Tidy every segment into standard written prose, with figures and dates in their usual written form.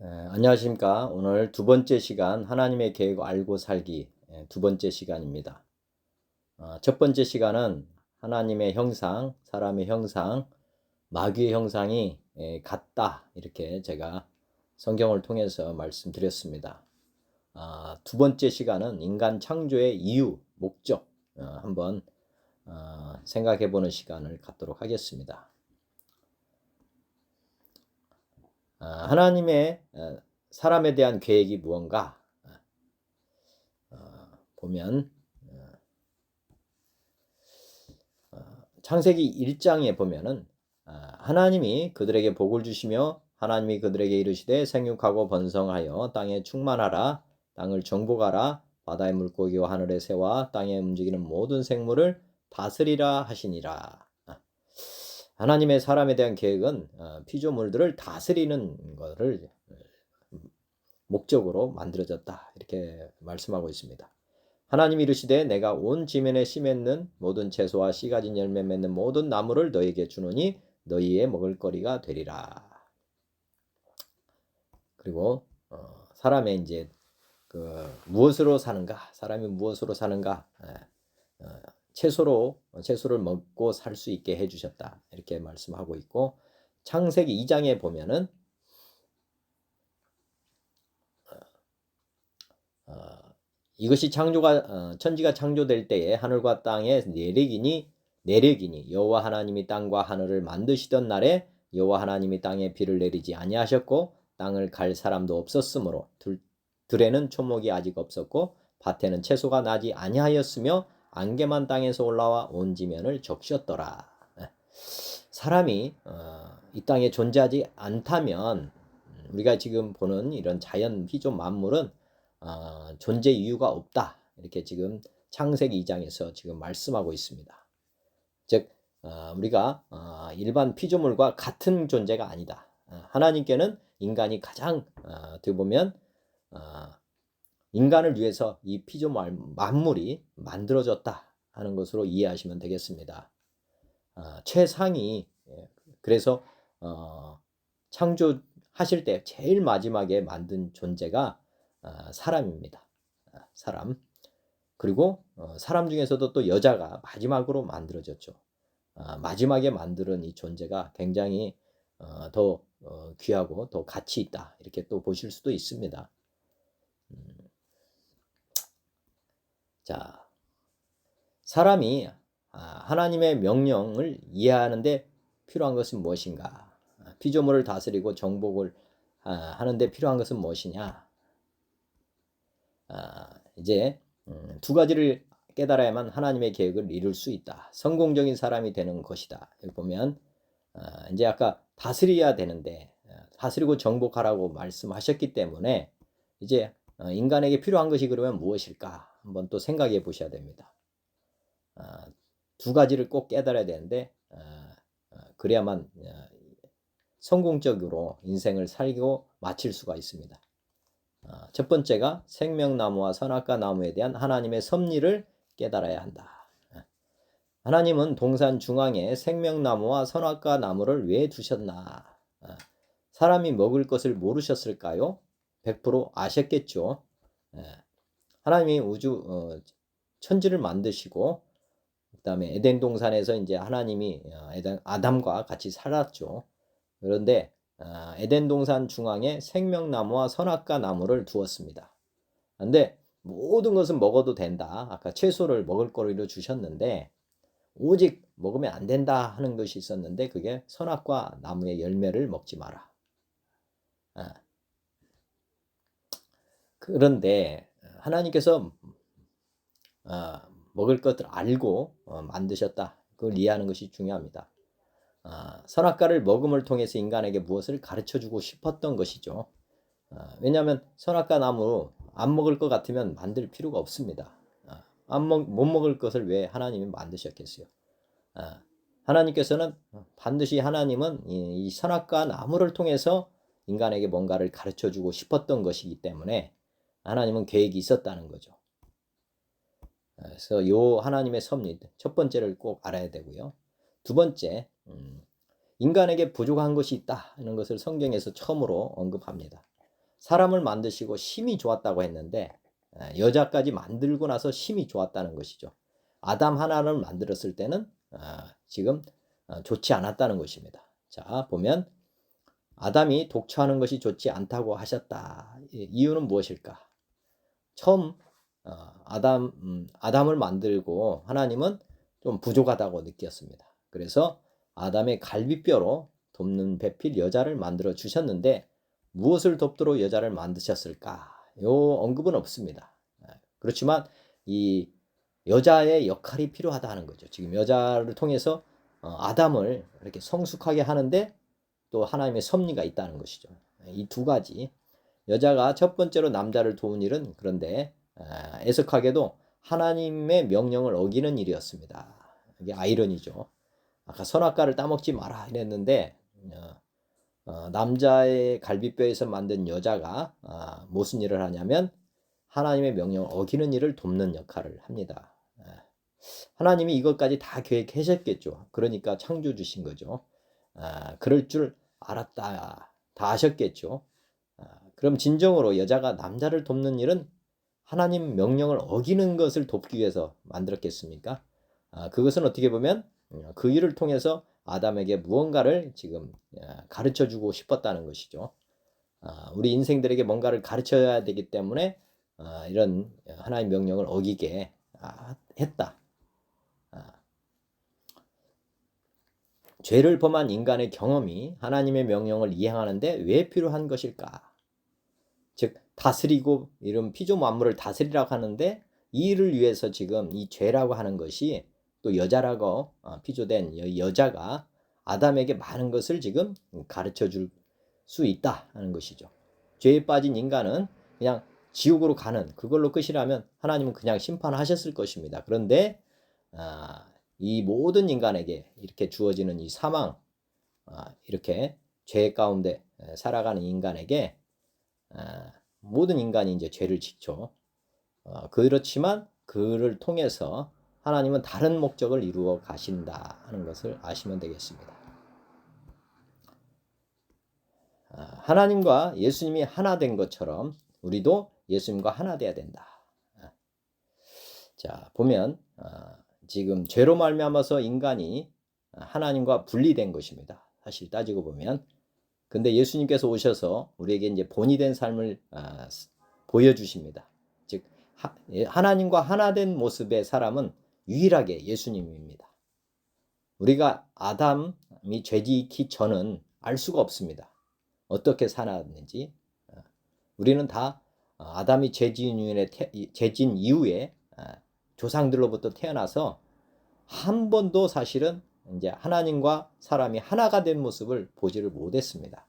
안녕하십니까. 오늘 두 번째 시간 하나님의 계획 알고 살기 두 번째 시간입니다. 첫 번째 시간은 하나님의 형상, 사람의 형상, 마귀의 형상이 같다 이렇게 제가 성경을 통해서 말씀드렸습니다. 두 번째 시간은 인간 창조의 이유, 목적 한번 생각해 보는 시간을 갖도록 하겠습니다. 하나님의 사람에 대한 계획이 무언가 보면 창세기 1장에 보면은 하나님이 그들에게 복을 주시며 하나님이 그들에게 이르시되 생육하고 번성하여 땅에 충만하라 땅을 정복하라 바다의 물고기와 하늘의 새와 땅에 움직이는 모든 생물을 다스리라 하시니라. 하나님의 사람에 대한 계획은 피조물들을 다스리는 것을 목적으로 만들어졌다 이렇게 말씀하고 있습니다. 하나님이 이르시되 내가 온 지면에 씨 맺는 모든 채소와 씨 가진 열매 맺는 모든 나무를 너희에게 주노니 너희의 먹을거리가 되리라. 그리고 사람의 이제 무엇으로 사는가? 사람이 무엇으로 사는가? 채소를 먹고 살 수 있게 해 주셨다. 이렇게 말씀하고 있고 창세기 2장에 보면은 이것이 천지가 창조될 때에 하늘과 땅의 내력이니 여호와 하나님이 땅과 하늘을 만드시던 날에 여호와 하나님이 땅에 비를 내리지 아니하셨고 땅을 갈 사람도 없었으므로 들에는 초목이 아직 없었고 밭에는 채소가 나지 아니하였으며 안개만 땅에서 올라와 온 지면을 적셨더라. 사람이 이 땅에 존재하지 않다면 우리가 지금 보는 이런 자연 피조 만물은 존재 이유가 없다. 이렇게 지금 창세기 2장에서 지금 말씀하고 있습니다. 즉 우리가 일반 피조물과 같은 존재가 아니다. 하나님께는 인간이 가장 어떻게 보면 인간을 위해서 이 피조물 만물이 만들어졌다 하는 것으로 이해하시면 되겠습니다. 최상위 그래서 창조하실 때 제일 마지막에 만든 존재가 사람입니다. 사람. 그리고 사람 중에서도 또 여자가 마지막으로 만들어졌죠. 마지막에 만드는 이 존재가 굉장히 더 귀하고 더 가치 있다. 이렇게 또 보실 수도 있습니다. 자, 사람이 하나님의 명령을 이해하는데 필요한 것은 무엇인가? 피조물을 다스리고 정복을 하는데 필요한 것은 무엇이냐? 이제 두 가지를 깨달아야만 하나님의 계획을 이룰 수 있다. 성공적인 사람이 되는 것이다. 여기 보면 이제 아까 다스려야 되는데 다스리고 정복하라고 말씀하셨기 때문에 이제 인간에게 필요한 것이 그러면 무엇일까? 한번 또 생각해 보셔야 됩니다. 두 가지를 꼭 깨달아야 되는데 그래야만 성공적으로 인생을 살고 마칠 수가 있습니다. 첫 번째가 생명나무와 선악과 나무에 대한 하나님의 섭리를 깨달아야 한다. 하나님은 동산 중앙에 생명나무와 선악과 나무를 왜 두셨나? 사람이 먹을 것을 모르셨을까요? 100% 아셨겠죠. 하나님이 천지를 만드시고 그다음에 에덴 동산에서 이제 하나님이 아담과 같이 살았죠. 그런데 에덴 동산 중앙에 생명나무와 선악과 나무를 두었습니다. 그런데 모든 것은 먹어도 된다. 아까 채소를 먹을 거리로 주셨는데 오직 먹으면 안 된다 하는 것이 있었는데 그게 선악과 나무의 열매를 먹지 마라. 그런데 하나님께서 먹을 것을 알고 만드셨다. 그걸 이해하는 것이 중요합니다. 선악과를 먹음을 통해서 인간에게 무엇을 가르쳐주고 싶었던 것이죠. 왜냐하면 선악과 나무 안 먹을 것 같으면 만들 필요가 없습니다. 못 먹을 것을 왜 하나님이 만드셨겠어요? 하나님께서는 반드시 하나님은 이 선악과 나무를 통해서 인간에게 뭔가를 가르쳐주고 싶었던 것이기 때문에 하나님은 계획이 있었다는 거죠. 그래서 요 하나님의 섭리 첫 번째를 꼭 알아야 되고요. 두 번째 인간에게 부족한 것이 있다 하는 것을 성경에서 처음으로 언급합니다. 사람을 만드시고 심히 좋았다고 했는데 여자까지 만들고 나서 심히 좋았다는 것이죠. 아담 하나를 만들었을 때는 지금 좋지 않았다는 것입니다. 자, 보면 아담이 독처하는 것이 좋지 않다고 하셨다. 이유는 무엇일까? 처음 아담을 만들고 하나님은 좀 부족하다고 느꼈습니다. 그래서 아담의 갈비뼈로 돕는 배필 여자를 만들어 주셨는데 무엇을 돕도록 여자를 만드셨을까? 요 언급은 없습니다. 그렇지만 이 여자의 역할이 필요하다 하는 거죠. 지금 여자를 통해서 아담을 이렇게 성숙하게 하는데 또 하나님의 섭리가 있다는 것이죠. 이 두 가지. 여자가 첫 번째로 남자를 도운 일은 그런데 애석하게도 하나님의 명령을 어기는 일이었습니다. 이게 아이러니죠. 아까 선악과를 따먹지 마라 이랬는데 남자의 갈비뼈에서 만든 여자가 무슨 일을 하냐면 하나님의 명령을 어기는 일을 돕는 역할을 합니다. 하나님이 이것까지 다 계획하셨겠죠. 그러니까 창조 주신 거죠. 그럴 줄 알았다. 다 아셨겠죠. 그럼 진정으로 여자가 남자를 돕는 일은 하나님 명령을 어기는 것을 돕기 위해서 만들었겠습니까? 그것은 어떻게 보면 그 일을 통해서 아담에게 무언가를 지금 가르쳐 주고 싶었다는 것이죠. 우리 인생들에게 뭔가를 가르쳐야 되기 때문에 이런 하나님 명령을 어기게 했다. 죄를 범한 인간의 경험이 하나님의 명령을 이행하는데 왜 필요한 것일까? 즉 다스리고 이런 피조 만물을 다스리라고 하는데 이 일을 위해서 지금 이 죄라고 하는 것이 또 여자라고 피조된 여자가 아담에게 많은 것을 지금 가르쳐 줄 수 있다 하는 것이죠. 죄에 빠진 인간은 그냥 지옥으로 가는 그걸로 끝이라면 하나님은 그냥 심판하셨을 것입니다. 그런데 이 모든 인간에게 이렇게 주어지는 이 사망, 이렇게 죄 가운데 살아가는 인간에게 모든 인간이 이제 죄를 짓죠. 그렇지만 그를 통해서 하나님은 다른 목적을 이루어 가신다 하는 것을 아시면 되겠습니다. 하나님과 예수님이 하나 된 것처럼 우리도 예수님과 하나 돼야 된다. 자, 보면 지금 죄로 말미암아서 인간이 하나님과 분리된 것입니다. 사실 따지고 보면. 근데 예수님께서 오셔서 우리에게 이제 본이 된 삶을 보여주십니다. 즉 하나님과 하나 된 모습의 사람은 유일하게 예수님입니다. 우리가 아담이 죄짓기 전은 알 수가 없습니다. 어떻게 살았는지. 우리는 다 아담이 죄진 이후에 조상들로부터 태어나서 한 번도 사실은 이제 하나님과 사람이 하나가 된 모습을 보지를 못했습니다.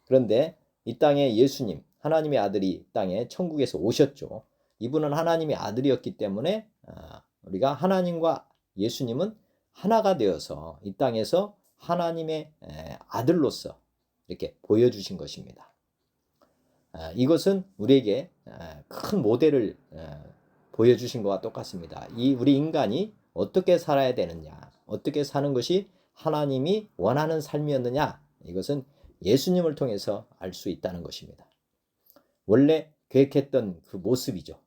그런데 이 땅에 예수님, 하나님의 아들이 땅에 천국에서 오셨죠. 이분은 하나님의 아들이었기 때문에 우리가 하나님과 예수님은 하나가 되어서 이 땅에서 하나님의 아들로서 이렇게 보여주신 것입니다. 이것은 우리에게 큰 모델을 보여주신 것과 똑같습니다. 우리 인간이 어떻게 살아야 되느냐, 어떻게 사는 것이 하나님이 원하는 삶이었느냐, 이것은 예수님을 통해서 알 수 있다는 것입니다. 원래 계획했던 그 모습이죠.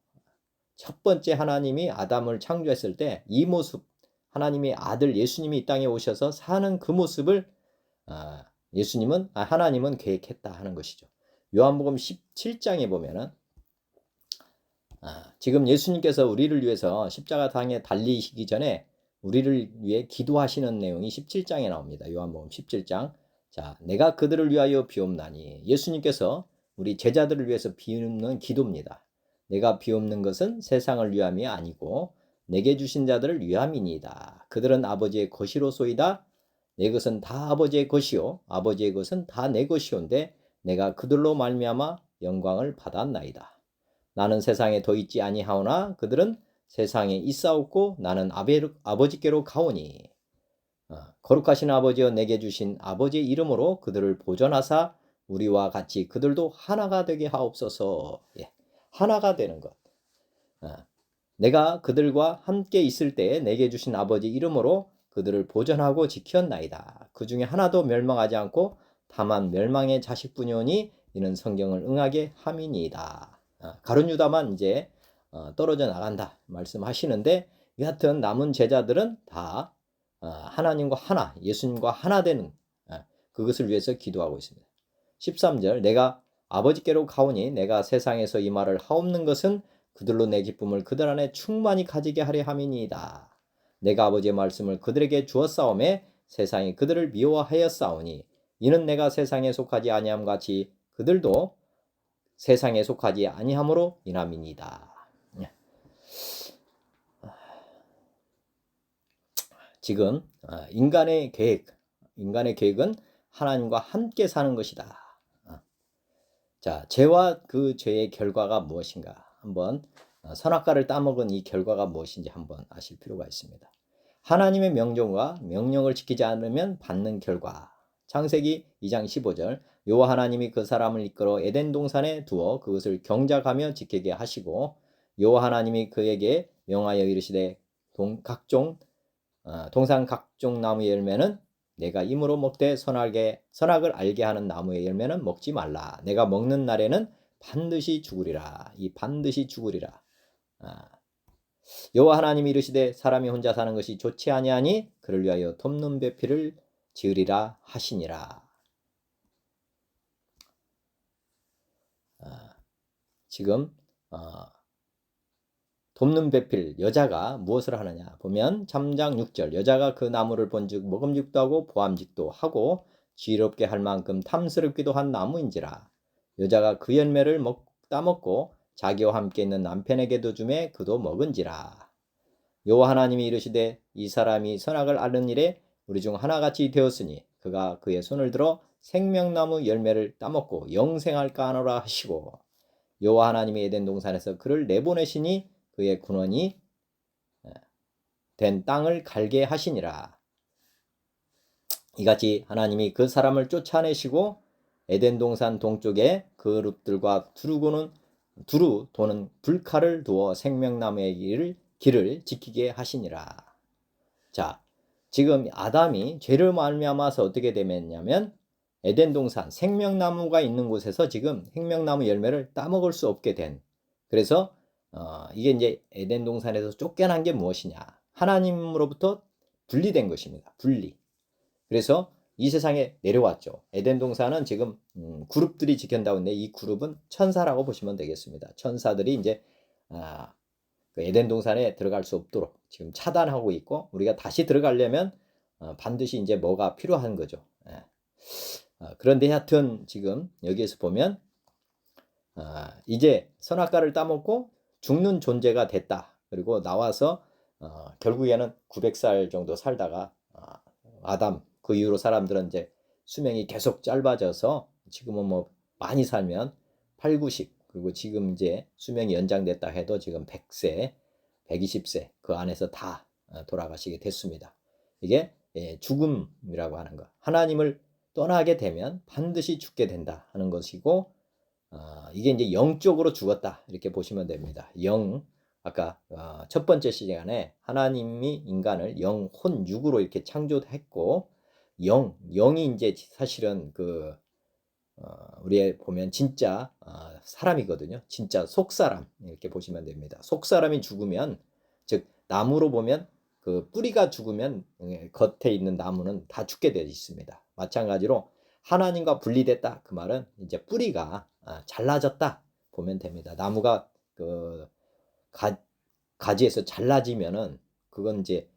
첫 번째 하나님이 아담을 창조했을 때 이 모습, 하나님의 아들 예수님이 이 땅에 오셔서 사는 그 모습을 하나님은 계획했다 하는 것이죠. 요한복음 17장에 보면은 지금 예수님께서 우리를 위해서 십자가상에 달리시기 전에 우리를 위해 기도하시는 내용이 17장에 나옵니다. 요한복음 17장. 자, 내가 그들을 위하여 비옵나니. 예수님께서 우리 제자들을 위해서 비옵는 기도입니다. 내가 비옵는 것은 세상을 위함이 아니고 내게 주신 자들을 위함이니이다. 그들은 아버지의 것이로소이다. 내 것은 다 아버지의 것이요 아버지의 것은 다 내 것이온데 내가 그들로 말미암아 영광을 받았나이다. 나는 세상에 더 있지 아니하오나 그들은 세상에 있사옵고 나는 아버지께로 가오니. 거룩하신 아버지여 내게 주신 아버지의 이름으로 그들을 보존하사 우리와 같이 그들도 하나가 되게 하옵소서. 하나가 되는 것. 내가 그들과 함께 있을 때에 내게 주신 아버지 이름으로 그들을 보존하고 지켰나이다. 그 중에 하나도 멸망하지 않고 다만 멸망의 자식뿐이오니 이는 성경을 응하게 함이니이다. 가룟 유다만 이제 떨어져 나간다 말씀하시는데, 여하튼 남은 제자들은 다 하나님과 하나, 예수님과 하나 되는 그것을 위해서 기도하고 있습니다. 13절, 내가 아버지께로 가오니 내가 세상에서 이 말을 하옵는 것은 그들로 내 기쁨을 그들 안에 충만히 가지게 하려 함이니이다. 내가 아버지의 말씀을 그들에게 주었사오매 세상이 그들을 미워하였사오니 이는 내가 세상에 속하지 아니함 같이 그들도 세상에 속하지 아니함으로 인함이니이다. 지금 인간의 계획은 하나님과 함께 사는 것이다. 자, 죄와 그 죄의 결과가 무엇인가? 한번 선악과를 따먹은 이 결과가 무엇인지 한번 아실 필요가 있습니다. 하나님의 명령과 명령을 지키지 않으면 받는 결과. 창세기 2장 15절, 여호와 하나님이 그 사람을 이끌어 에덴 동산에 두어 그것을 경작하며 지키게 하시고 여호와 하나님이 그에게 명하여 이르시되 동산 각종 나무의 열매는 내가 임으로 먹되 선악을 알게 하는 나무의 열매는 먹지 말라. 내가 먹는 날에는 반드시 죽으리라. 이 반드시 죽으리라. 여호와 하나님이 이르시되 사람이 혼자 사는 것이 좋지 아니하니 그를 위하여 돕는 배필을 지으리라 하시니라. 지금 돕는 배필, 여자가 무엇을 하느냐 보면 3장 6절, 여자가 그 나무를 본즉 먹음직도 하고 보암직도 하고 지혜롭게 할 만큼 탐스럽기도 한 나무인지라. 여자가 그 열매를 따먹고 자기와 함께 있는 남편에게도 주매 그도 먹은지라. 여호와 하나님이 이르시되 이 사람이 선악을 아는 일에 우리 중 하나같이 되었으니 그가 그의 손을 들어 생명나무 열매를 따먹고 영생할까 하노라 하시고, 여호와 하나님이 에덴 동산에서 그를 내보내시니 그의 군원이 된 땅을 갈게 하시니라. 이같이 하나님이 그 사람을 쫓아내시고 에덴 동산 동쪽에 그룹들과 두루 도는 불칼을 두어 생명나무의 길을 지키게 하시니라. 자, 지금 아담이 죄를 말미암아서 어떻게 되었냐면 에덴 동산 생명나무가 있는 곳에서 지금 생명나무 열매를 따먹을 수 없게 된, 그래서 이게 이제 에덴 동산에서 쫓겨난 게 무엇이냐? 하나님으로부터 분리된 것입니다. 분리. 그래서 이 세상에 내려왔죠. 에덴 동산은 지금 그룹들이 지킨다고 했는데 이 그룹은 천사라고 보시면 되겠습니다. 천사들이 이제 그 에덴 동산에 들어갈 수 없도록 지금 차단하고 있고, 우리가 다시 들어가려면 반드시 이제 뭐가 필요한 거죠. 그런데 하여튼 지금 여기에서 보면 이제 선악과를 따먹고 죽는 존재가 됐다. 그리고 나와서 결국에는 900살 정도 살다가 아담, 그 이후로 사람들은 이제 수명이 계속 짧아져서 지금은 뭐 많이 살면 8, 90, 그리고 지금 이제 수명이 연장됐다 해도 지금 100세, 120세 그 안에서 다 돌아가시게 됐습니다. 이게 죽음이라고 하는 거. 하나님을 떠나게 되면 반드시 죽게 된다 하는 것이고, 이게 이제 영적으로 죽었다 이렇게 보시면 됩니다. 아까 첫 번째 시간에 하나님이 인간을 영, 혼, 육으로 이렇게 창조했고, 영이 이제 사실은 우리 보면 진짜 사람이거든요. 진짜 속사람 이렇게 보시면 됩니다. 속사람이 죽으면, 즉 나무로 보면 그 뿌리가 죽으면 겉에 있는 나무는 다 죽게 되어 있습니다. 마찬가지로 하나님과 분리됐다, 그 말은 이제 뿌리가 잘라졌다 보면 됩니다. 나무가 그 가지에서 잘라지면은 그건 이제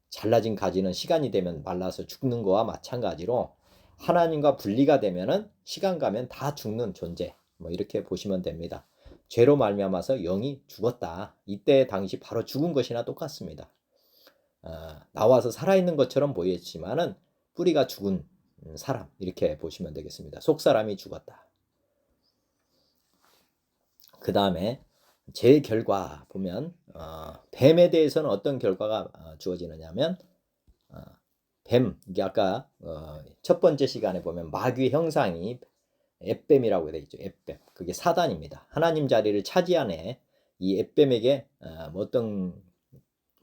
잘라진 가지는 시간이 되면 말라서 죽는 거와 마찬가지로 하나님과 분리가 되면은 시간 가면 다 죽는 존재, 뭐 이렇게 보시면 됩니다. 죄로 말미암아서 영이 죽었다. 이때 당시 바로 죽은 것이나 똑같습니다. 나와서 살아있는 것처럼 보였지만은 뿌리가 죽은 사람 이렇게 보시면 되겠습니다. 속사람이 죽었다. 그 다음에 제 결과 보면 뱀에 대해서는 어떤 결과가 주어지느냐면 뱀, 이게 아까 첫 번째 시간에 보면 마귀의 형상이 앱뱀이라고 되어 있죠. 앱뱀. 그게 사단입니다. 하나님 자리를 차지하네. 이 앱뱀에게 어떤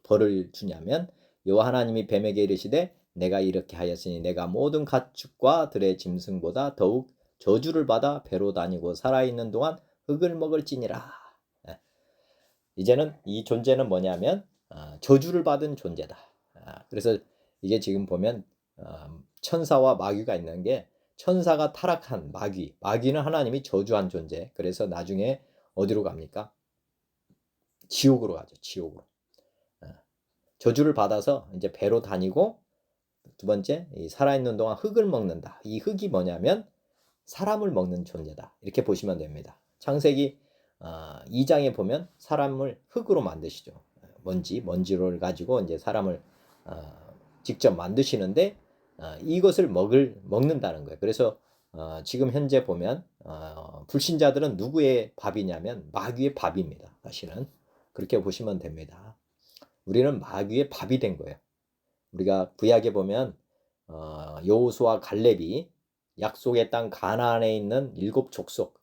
벌을 주냐면, 여호와 하나님이 뱀에게 이르시되 내가 이렇게 하였으니 내가 모든 가축과 들의 짐승보다 더욱 저주를 받아 배로 다니고 살아있는 동안 흙을 먹을지니라. 예. 이제는 이 존재는 뭐냐면 저주를 받은 존재다. 그래서 이게 지금 보면 천사와 마귀가 있는 게, 천사가 타락한 마귀는 하나님이 저주한 존재. 그래서 나중에 어디로 갑니까? 지옥으로 가죠. 지옥으로. 저주를 받아서 이제 배로 다니고, 두 번째, 이 살아있는 동안 흙을 먹는다. 이 흙이 뭐냐면 사람을 먹는 존재다. 이렇게 보시면 됩니다. 창세기 2장에 보면 사람을 흙으로 만드시죠. 먼지를 가지고 이제 사람을 직접 만드시는데 이것을 먹는다는 거예요. 그래서 지금 현재 보면 불신자들은 누구의 밥이냐면 마귀의 밥입니다. 사실은 그렇게 보시면 됩니다. 우리는 마귀의 밥이 된 거예요. 우리가 구약에 보면 여호수아 갈렙이 약속의 땅 가나안에 있는 7 족속,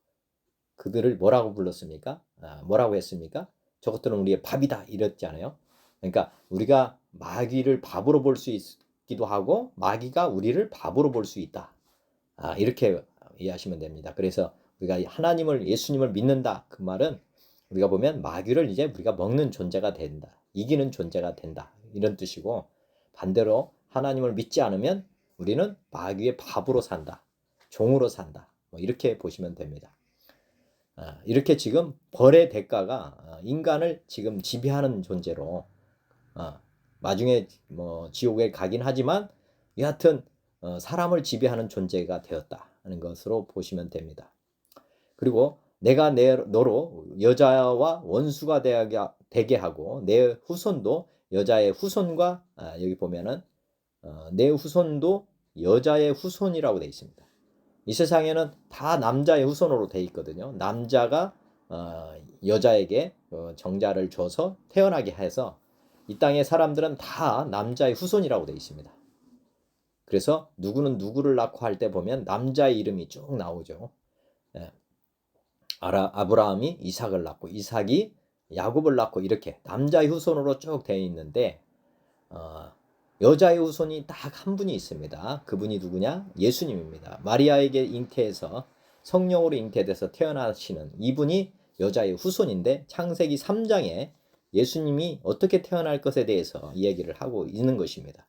그들을 뭐라고 불렀습니까? 뭐라고 했습니까? 저것들은 우리의 밥이다 이랬잖아요. 그러니까 우리가 마귀를 밥으로 볼 수 있기도 하고 마귀가 우리를 밥으로 볼 수 있다. 이렇게 이해하시면 됩니다. 그래서 우리가 하나님을, 예수님을 믿는다, 그 말은 우리가 보면 마귀를 이제 우리가 먹는 존재가 된다, 이기는 존재가 된다, 이런 뜻이고, 반대로 하나님을 믿지 않으면 우리는 마귀의 밥으로 산다, 종으로 산다, 뭐 이렇게 보시면 됩니다. 이렇게 지금 벌의 대가가 인간을 지금 지배하는 존재로, 나중에 뭐 지옥에 가긴 하지만 여하튼 사람을 지배하는 존재가 되었다는 것으로 보시면 됩니다. 그리고 내가 너로 여자와 원수가 되게 하고 내 후손도 여자의 후손과, 여기 보면은 내 후손도 여자의 후손이라고 되어 있습니다. 이 세상에는 다 남자의 후손으로 되어 있거든요. 남자가 여자에게 정자를 줘서 태어나게 해서 이 땅의 사람들은 다 남자의 후손이라고 되어 있습니다. 그래서 누구는 누구를 낳고 할 때 보면 남자의 이름이 쭉 나오죠. 아브라함이 이삭을 낳고 이삭이 야곱을 낳고 이렇게 남자의 후손으로 쭉 되어 있는데 여자의 후손이 딱 한 분이 있습니다. 그분이 누구냐? 예수님입니다. 마리아에게 잉태해서 성령으로 잉태돼서 태어나시는 이분이 여자의 후손인데, 창세기 3장에 예수님이 어떻게 태어날 것에 대해서 이야기를 하고 있는 것입니다.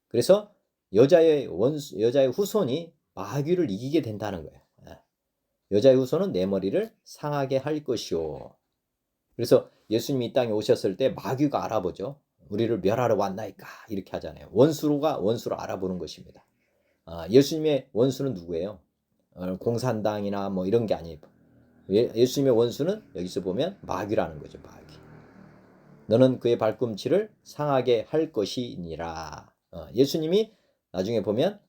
그래서 여자의 후손이 마귀를 이기게 된다는 거예요. 여자의 후손은 내 머리를 상하게 할 것이요. 그래서 예수님이 이 땅에 오셨을 때 마귀가 알아보죠. 우리를 멸하러 왔나이까 이렇게 하잖아요. 원수가 원수를 알아보는 것입니다. 예수님의 원수는 누구예요? 공산당이나 뭐 이런 게 아니에요. 예수님의 원수는 여기서 보면 마귀라는 거죠. 마귀. 너는 그의 발꿈치를 상하게 할 것이니라. 예수님이 나중에 보면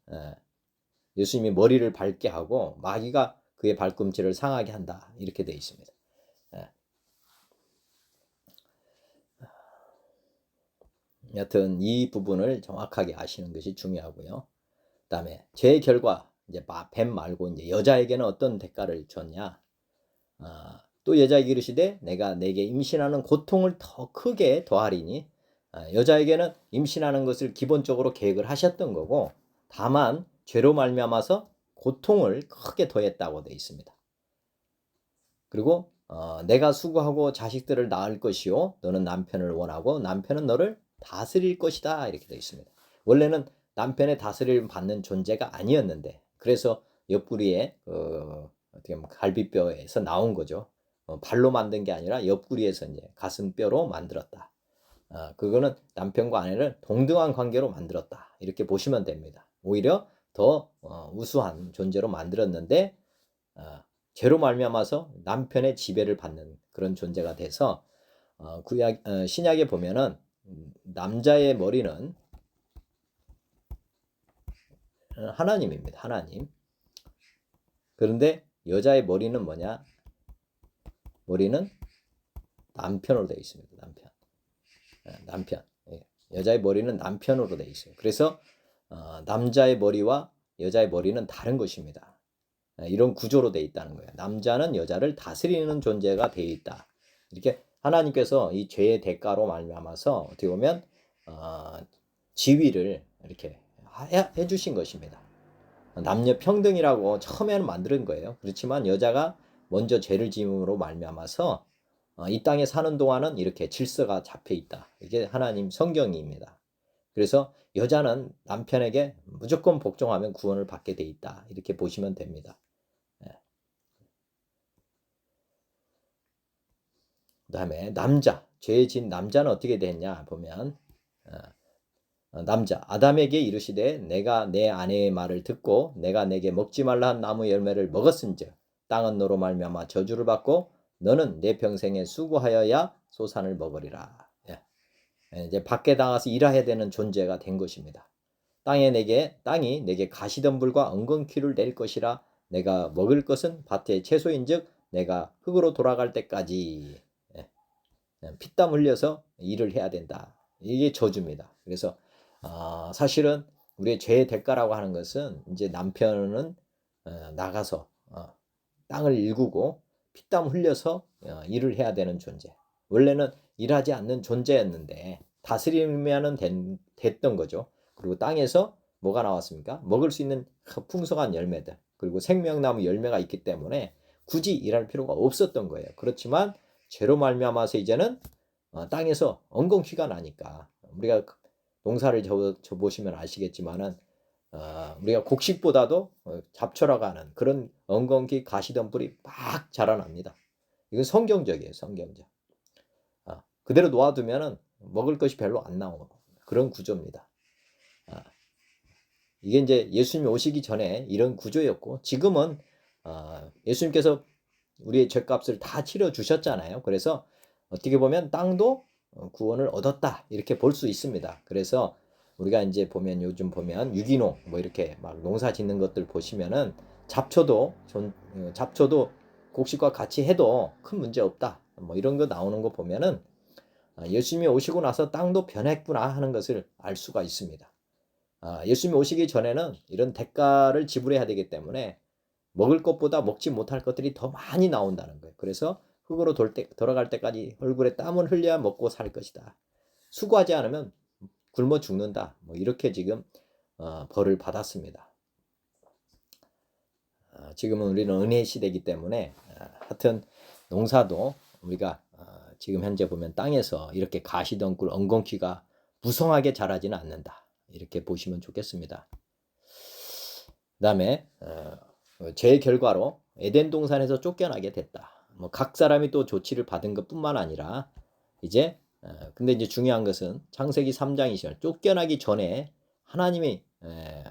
예수님이 머리를 밟게 하고 마귀가 그의 발꿈치를 상하게 한다, 이렇게 되어 있습니다. 여튼 이 부분을 정확하게 아시는 것이 중요하고요. 그다음에 죄의 결과, 이제 뱀 말고 이제 여자에게는 어떤 대가를 줬냐? 또 여자에게 이르시되 내가 내게 임신하는 고통을 더 크게 더하리니. 여자에게는 임신하는 것을 기본적으로 계획을 하셨던 거고, 다만 죄로 말미암아서 고통을 크게 더했다고 되어 있습니다. 그리고 내가 수고하고 자식들을 낳을 것이요 너는 남편을 원하고 남편은 너를 다스릴 것이다, 이렇게 되어 있습니다. 원래는 남편의 다스림을 받는 존재가 아니었는데, 그래서 옆구리에 어떻게 보면 갈비뼈에서 나온 거죠. 발로 만든 게 아니라 옆구리에서 이제 가슴뼈로 만들었다. 그거는 남편과 아내를 동등한 관계로 만들었다, 이렇게 보시면 됩니다. 오히려 더 우수한 존재로 만들었는데 죄로 말미암아서 남편의 지배를 받는 그런 존재가 돼서 신약에 보면은 남자의 머리는 하나님입니다. 하나님. 그런데 여자의 머리는 뭐냐? 머리는 남편으로 되어 있습니다. 남편. 여자의 머리는 남편으로 되어 있어요. 그래서 남자의 머리와 여자의 머리는 다른 것입니다. 이런 구조로 되어 있다는 거예요. 남자는 여자를 다스리는 존재가 되어 있다. 이렇게 하나님께서 이 죄의 대가로 말미암아서 어떻게 보면 지위를 이렇게 해주신 것입니다. 남녀 평등이라고 처음에는 만드는 거예요. 그렇지만 여자가 먼저 죄를 지음으로 말미암아서 이 땅에 사는 동안은 이렇게 질서가 잡혀 있다. 이게 하나님 성경입니다. 그래서 여자는 남편에게 무조건 복종하면 구원을 받게 돼 있다. 이렇게 보시면 됩니다. 그다음에 남자, 죄 진 남자는 어떻게 됐냐 보면 남자 아담에게 이르시되 내가 내 아내의 말을 듣고 내가 내게 먹지 말라 한 나무 열매를 먹었은즉 땅은 너로 말미암아 저주를 받고 너는 내 평생에 수고하여야 소산을 먹으리라. 이제 밖에 나가서 일해야 되는 존재가 된 것입니다. 땅이 내게 가시덤불과 엉겅퀴를 낼 것이라. 내가 먹을 것은 밭의 채소인즉 내가 흙으로 돌아갈 때까지 피땀 흘려서 일을 해야 된다. 이게 저주입니다. 그래서 사실은 우리의 죄의 대가라고 하는 것은 이제 남편은 나가서 땅을 일구고 피땀 흘려서 일을 해야 되는 존재. 원래는 일하지 않는 존재였는데 다스리면은 됐던 거죠. 그리고 땅에서 뭐가 나왔습니까? 먹을 수 있는 풍성한 열매들, 그리고 생명나무 열매가 있기 때문에 굳이 일할 필요가 없었던 거예요. 그렇지만 죄로 말미암아서 이제는 땅에서 엉겅퀴가 나니까 우리가 농사를 저 보시면 아시겠지만은 우리가 곡식보다도 잡초라고 하는 그런 엉겅퀴 가시덤불이 막 자라납니다. 이건 성경적이에요, 성경적. 그대로 놓아두면은 먹을 것이 별로 안 나오고 그런 구조입니다. 이게 이제 예수님이 오시기 전에 이런 구조였고 지금은 예수님께서 우리의 죄값을 다 치러 주셨잖아요. 그래서 어떻게 보면 땅도 구원을 얻었다 이렇게 볼 수 있습니다. 그래서 우리가 이제 보면 요즘 보면 유기농 뭐 이렇게 막 농사 짓는 것들 보시면은 잡초도 곡식과 같이 해도 큰 문제 없다. 뭐 이런 거 나오는 거 보면은 예수님이 오시고 나서 땅도 변했구나 하는 것을 알 수가 있습니다. 예수님이 오시기 전에는 이런 대가를 지불해야 되기 때문에 먹을 것보다 먹지 못할 것들이 더 많이 나온다는 거예요. 그래서 흙으로 돌아갈 때까지 얼굴에 땀을 흘려야 먹고 살 것이다. 수고하지 않으면 굶어 죽는다. 뭐 이렇게 지금 벌을 받았습니다. 지금은 우리는 은혜 시대이기 때문에 하여튼 농사도 우리가 지금 현재 보면 땅에서 이렇게 가시덤불 엉겅퀴가 무성하게 자라지는 않는다. 이렇게 보시면 좋겠습니다. 그 다음에 죄의 결과로 에덴 동산에서 쫓겨나게 됐다. 뭐 각 사람이 또 조치를 받은 것뿐만 아니라 이제 근데 이제 중요한 것은 창세기 3장이죠. 쫓겨나기 전에 하나님이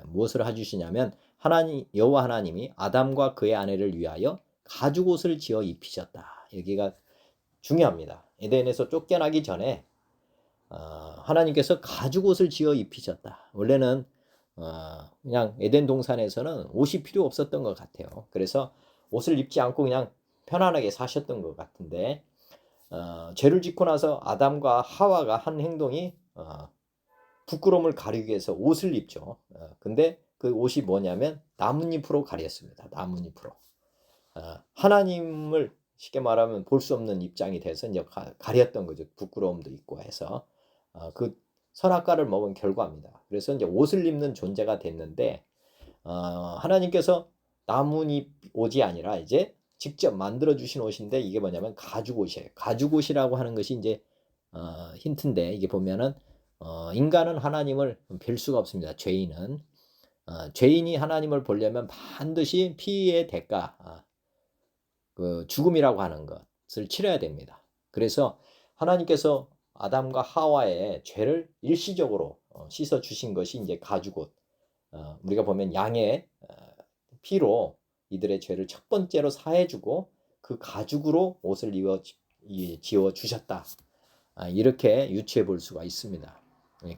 무엇을 해주시냐면 여호와 하나님이 아담과 그의 아내를 위하여 가죽옷을 지어 입히셨다. 여기가 중요합니다. 에덴에서 쫓겨나기 전에 하나님께서 가죽옷을 지어 입히셨다. 원래는 그냥 에덴 동산에서는 옷이 필요 없었던 것 같아요. 그래서 옷을 입지 않고 그냥 편안하게 사셨던 것 같은데 죄를 짓고 나서 아담과 하와가 한 행동이 부끄러움을 가리기 위해서 옷을 입죠. 근데 그 옷이 뭐냐면 나뭇잎으로 가렸습니다. 나뭇잎으로. 하나님을 쉽게 말하면 볼 수 없는 입장이 돼서 이제 가렸던 거죠. 부끄러움도 있고 해서 그 선악과를 먹은 결과입니다. 그래서 이제 옷을 입는 존재가 됐는데 하나님께서 나뭇잎 옷이 아니라 이제 직접 만들어 주신 옷인데 이게 뭐냐면 가죽옷이에요. 가죽옷이라고 하는 것이 이제 힌트인데 이게 보면은 인간은 하나님을 뵐 수가 없습니다. 죄인은 죄인이 하나님을 보려면 반드시 피의 대가 그 죽음이라고 하는 것을 치러야 됩니다. 그래서 하나님께서 아담과 하와의 죄를 일시적으로 씻어 주신 것이 이제 가죽옷. 우리가 보면 양의 피로 이들의 죄를 첫 번째로 사해주고 그 가죽으로 옷을 지어 주셨다. 이렇게 유추해 볼 수가 있습니다.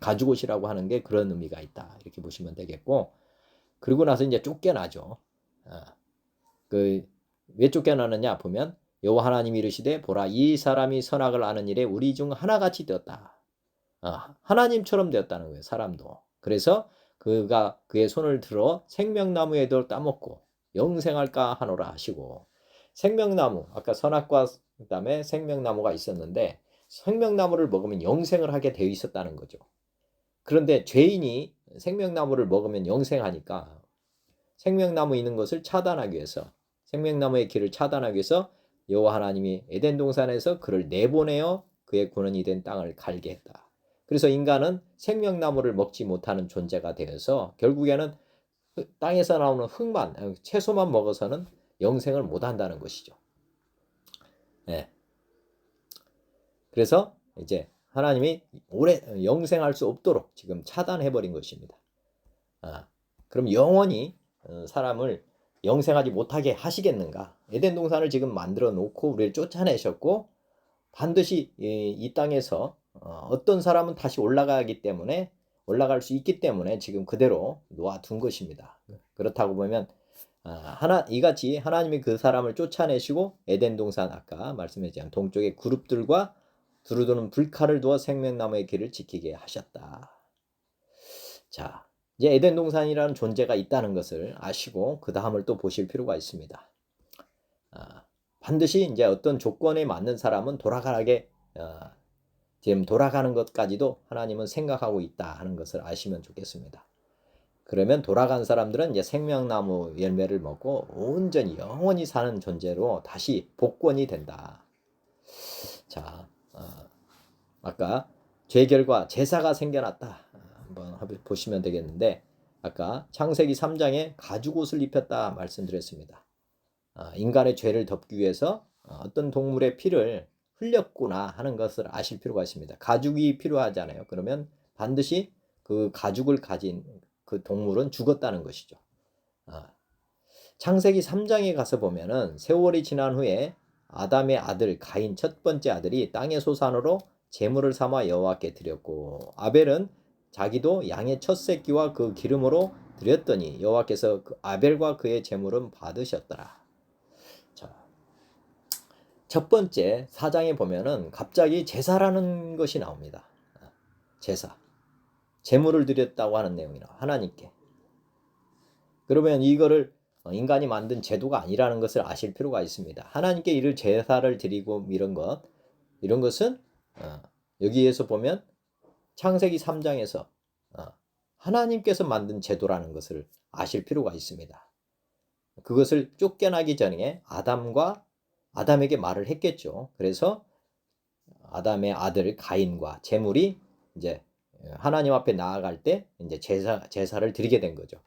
가죽옷이라고 하는 게 그런 의미가 있다. 이렇게 보시면 되겠고, 그리고 나서 이제 쫓겨나죠. 왜 쫓겨나느냐 보면 여호와 하나님이 이르시되 보라 이 사람이 선악을 아는 일에 우리 중 하나같이 되었다. 하나님처럼 되었다는 거예요. 사람도. 그래서 그가 그의 손을 들어 생명나무의 돌 따먹고 영생할까 하노라 하시고, 생명나무 아까 선악과 그다음에 생명나무가 있었는데 생명나무를 먹으면 영생을 하게 되어 있었다는 거죠. 그런데 죄인이 생명나무를 먹으면 영생하니까 생명나무 있는 것을 차단하기 위해서, 생명나무의 길을 차단하기 위해서 여호와 하나님이 에덴 동산에서 그를 내보내어 그의 군원이 된 땅을 갈게 했다. 그래서 인간은 생명나무를 먹지 못하는 존재가 되어서 결국에는 땅에서 나오는 흙만, 채소만 먹어서는 영생을 못한다는 것이죠. 네. 그래서 이제 하나님이 오래 영생할 수 없도록 지금 차단해버린 것입니다. 그럼 영원히 사람을 영생하지 못하게 하시겠는가? 에덴 동산을 지금 만들어 놓고 우리를 쫓아내셨고 반드시 이 땅에서 어떤 사람은 다시 올라갈 수 있기 때문에 지금 그대로 놓아둔 것입니다. 그렇다고 보면 이같이 하나님이 그 사람을 쫓아내시고 에덴 동산 아까 말씀했지만 동쪽의 그룹들과 두루두는 불칼을 두어 생명나무의 길을 지키게 하셨다. 자, 이제 에덴 동산이라는 존재가 있다는 것을 아시고 그 다음을 또 보실 필요가 있습니다. 반드시 이제 어떤 조건에 맞는 사람은 지금 돌아가는 것까지도 하나님은 생각하고 있다 하는 것을 아시면 좋겠습니다. 그러면 돌아간 사람들은 이제 생명나무 열매를 먹고 온전히 영원히 사는 존재로 다시 복권이 된다. 자, 아까 죄 결과 제사가 생겨났다. 한번 보시면 되겠는데 아까 창세기 3장에 가죽옷을 입혔다 말씀드렸습니다. 인간의 죄를 덮기 위해서 어떤 동물의 피를 흘렸구나 하는 것을 아실 필요가 있습니다. 가죽이 필요하잖아요. 그러면 반드시 그 가죽을 가진 그 동물은 죽었다는 것이죠. 창세기 3장에 가서 보면은 세월이 지난 후에 아담의 아들 가인 첫 번째 아들이 땅의 소산으로 제물을 삼아 여호와께 드렸고 아벨은 자기도 양의 첫 새끼와 그 기름으로 드렸더니 여호와께서 아벨과 그의 제물은 받으셨더라. 자, 첫 번째 4장에 보면은 갑자기 제사라는 것이 나옵니다. 제사. 제물을 드렸다고 하는 내용이 나와 하나님께. 그러면 이거를 인간이 만든 제도가 아니라는 것을 아실 필요가 있습니다. 하나님께 이를 제사를 드리고 이런 것은 여기에서 보면 창세기 3장에서 하나님께서 만든 제도라는 것을 아실 필요가 있습니다. 그것을 쫓겨나기 전에 아담에게 말을 했겠죠. 그래서 아담의 아들 가인과 제물이 이제 하나님 앞에 나아갈 때 이제 제사를 드리게 된 거죠.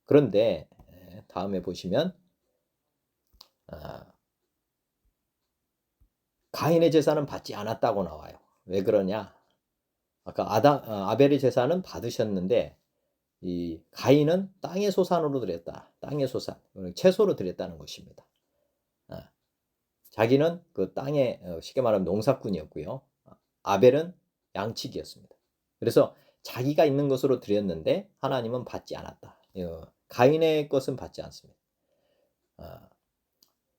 그런데 다음에 보시면 가인의 제사는 받지 않았다고 나와요. 왜 그러냐? 아까 아벨의 제사는 받으셨는데 이 가인은 땅의 소산으로 드렸다. 땅의 소산, 채소로 드렸다는 것입니다. 자기는 그 땅에 쉽게 말하면 농사꾼이었고요. 아벨은 양치기였습니다. 그래서 자기가 있는 것으로 드렸는데 하나님은 받지 않았다. 가인의 것은 받지 않습니다.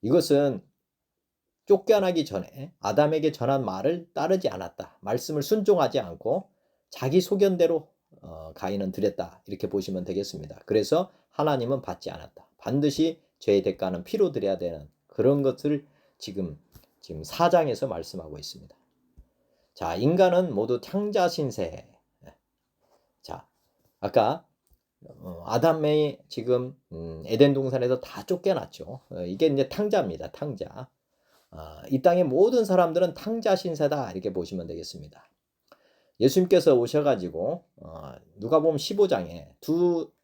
이것은 쫓겨나기 전에 아담에게 전한 말을 따르지 않았다. 말씀을 순종하지 않고 자기 소견대로 가인은 드렸다. 이렇게 보시면 되겠습니다. 그래서 하나님은 받지 않았다. 반드시 죄의 대가는 피로 드려야 되는 그런 것을 지금 4장에서 말씀하고 있습니다. 자, 인간은 모두 탕자 신세. 자, 아까 아담이 지금 에덴 동산에서 다 쫓겨났죠. 이게 이제 탕자입니다. 탕자. 이 땅의 모든 사람들은 탕자 신세다 이렇게 보시면 되겠습니다. 예수님께서 오셔가지고 누가복음 15장에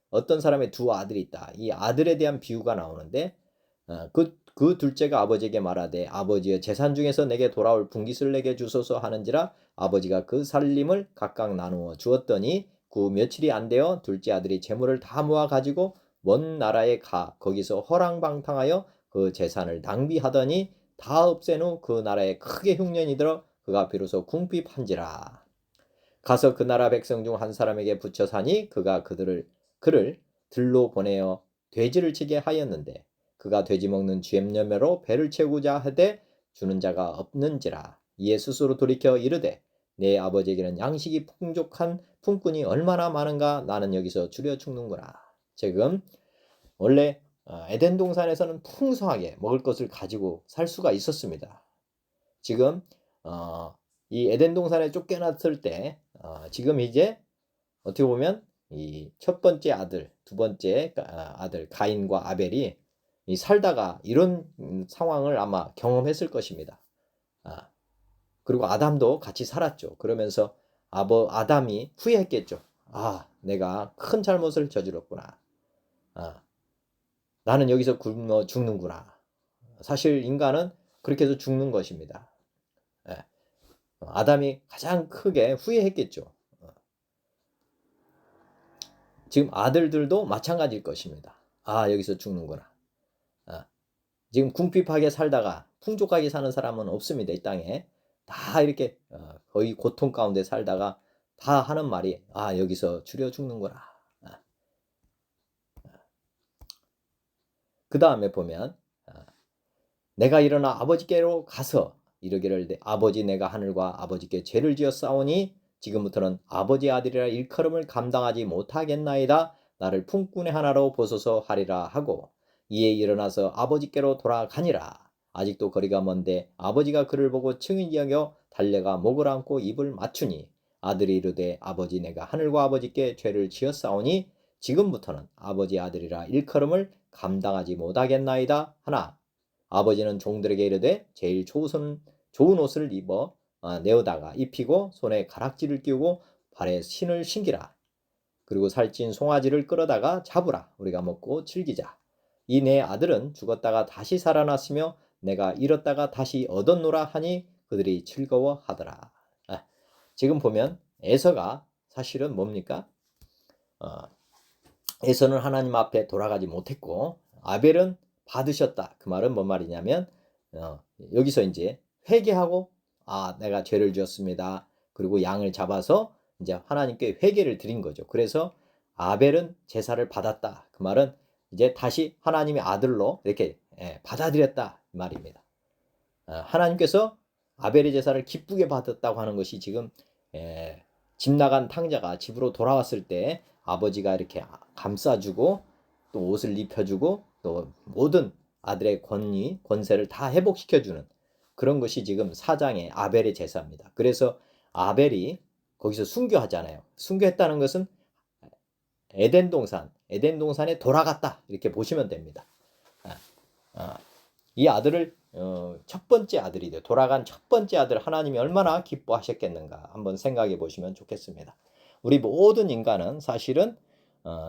어떤 사람의 두 아들이 있다. 이 아들에 대한 비유가 나오는데 그 둘째가 아버지에게 말하되 아버지여 재산 중에서 내게 돌아올 분깃을 내게 주소서 하는지라 아버지가 그 살림을 각각 나누어 주었더니 그 며칠이 안 되어 둘째 아들이 재물을 다 모아 가지고 먼 나라에 가 거기서 허랑방탕하여 그 재산을 낭비하더니 다 없앤 후 그 나라에 크게 흉년이 들어 그가 비로소 궁핍한지라. 가서 그 나라 백성 중 한 사람에게 붙여 사니 그가 그를 들로 보내어 돼지를 치게 하였는데 그가 돼지 먹는 쥐염염매로 배를 채우고자 하되 주는 자가 없는지라. 이에 스스로 돌이켜 이르되 내 아버지에게는 양식이 풍족한 품꾼이 얼마나 많은가 나는 여기서 줄여 죽는구나. 지금 원래 에덴 동산에서는 풍성하게 먹을 것을 가지고 살 수가 있었습니다. 지금 이 에덴 동산에 쫓겨났을 때 지금 이제 어떻게 보면 이 첫 번째 아들, 두 번째 아들 가인과 아벨이 이 살다가 이런 상황을 아마 경험했을 것입니다. 그리고 아담도 같이 살았죠. 그러면서 아담이 후회했겠죠. 내가 큰 잘못을 저질렀구나. 나는 여기서 굶어 죽는구나. 사실 인간은 그렇게 해서 죽는 것입니다. 아담이 가장 크게 후회했겠죠. 지금 아들들도 마찬가지일 것입니다. 여기서 죽는구나. 지금 궁핍하게 살다가 풍족하게 사는 사람은 없습니다. 이 땅에. 다 이렇게 거의 고통 가운데 살다가 다 하는 말이 여기서 줄여 죽는구나. 그 다음에 보면 내가 일어나 아버지께로 가서 이르기를 아버지 내가 하늘과 아버지께 죄를 지었사오니 지금부터는 아버지 아들이라 일컬음을 감당하지 못하겠나이다. 나를 품꾼의 하나로 보소서 하리라 하고 이에 일어나서 아버지께로 돌아가니라. 아직도 거리가 먼데 아버지가 그를 보고 증인히 여겨 달려가 목을 안고 입을 맞추니 아들이 이르되 아버지 내가 하늘과 아버지께 죄를 지었사오니 지금부터는 아버지 아들이라 일컬음을 감당하지 못하겠나이다 하나 아버지는 종들에게 이르되 제일 좋은 옷을 입어 내어다가 입히고 손에 가락지를 끼우고 발에 신을 신기라. 그리고 살찐 송아지를 끌어다가 잡으라. 우리가 먹고 즐기자. 이 내 아들은 죽었다가 다시 살아났으며 내가 잃었다가 다시 얻었노라 하니 그들이 즐거워하더라. 지금 보면 에서가 사실은 뭡니까? 에서는 하나님 앞에 돌아가지 못했고 아벨은 받으셨다. 그 말은 뭔 말이냐면 여기서 이제 회개하고 내가 죄를 지었습니다. 그리고 양을 잡아서 이제 하나님께 회개를 드린 거죠. 그래서 아벨은 제사를 받았다. 그 말은 이제 다시 하나님의 아들로 이렇게 받아들였다 이 말입니다. 하나님께서 아벨의 제사를 기쁘게 받았다고 하는 것이 지금 집 나간 탕자가 집으로 돌아왔을 때 아버지가 이렇게 감싸주고 또 옷을 입혀주고 또 모든 아들의 권세를 다 회복시켜주는 그런 것이 지금 4장의 아벨의 제사입니다. 그래서 아벨이 거기서 순교하잖아요. 순교했다는 것은 에덴 동산에 돌아갔다 이렇게 보시면 됩니다. 이 아들을 첫 번째 아들이 돼 돌아간 첫 번째 아들 하나님이 얼마나 기뻐하셨겠는가 한번 생각해 보시면 좋겠습니다. 우리 모든 인간은 사실은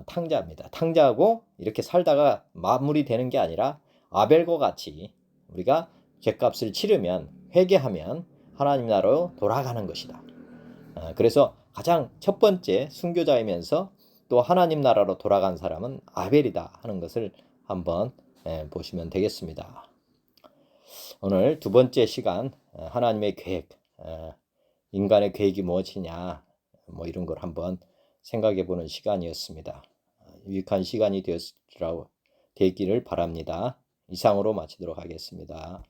탕자입니다. 탕자하고 이렇게 살다가 마무리되는 게 아니라 아벨과 같이 우리가 죗값을 치르면 회개하면 하나님 나라로 돌아가는 것이다. 그래서 가장 첫 번째 순교자이면서 또 하나님 나라로 돌아간 사람은 아벨이다 하는 것을 한번 보시면 되겠습니다. 오늘 두 번째 시간 하나님의 계획, 인간의 계획이 무엇이냐 뭐 이런 걸 한번 생각해 보는 시간이었습니다. 유익한 시간이 되기를 바랍니다. 이상으로 마치도록 하겠습니다.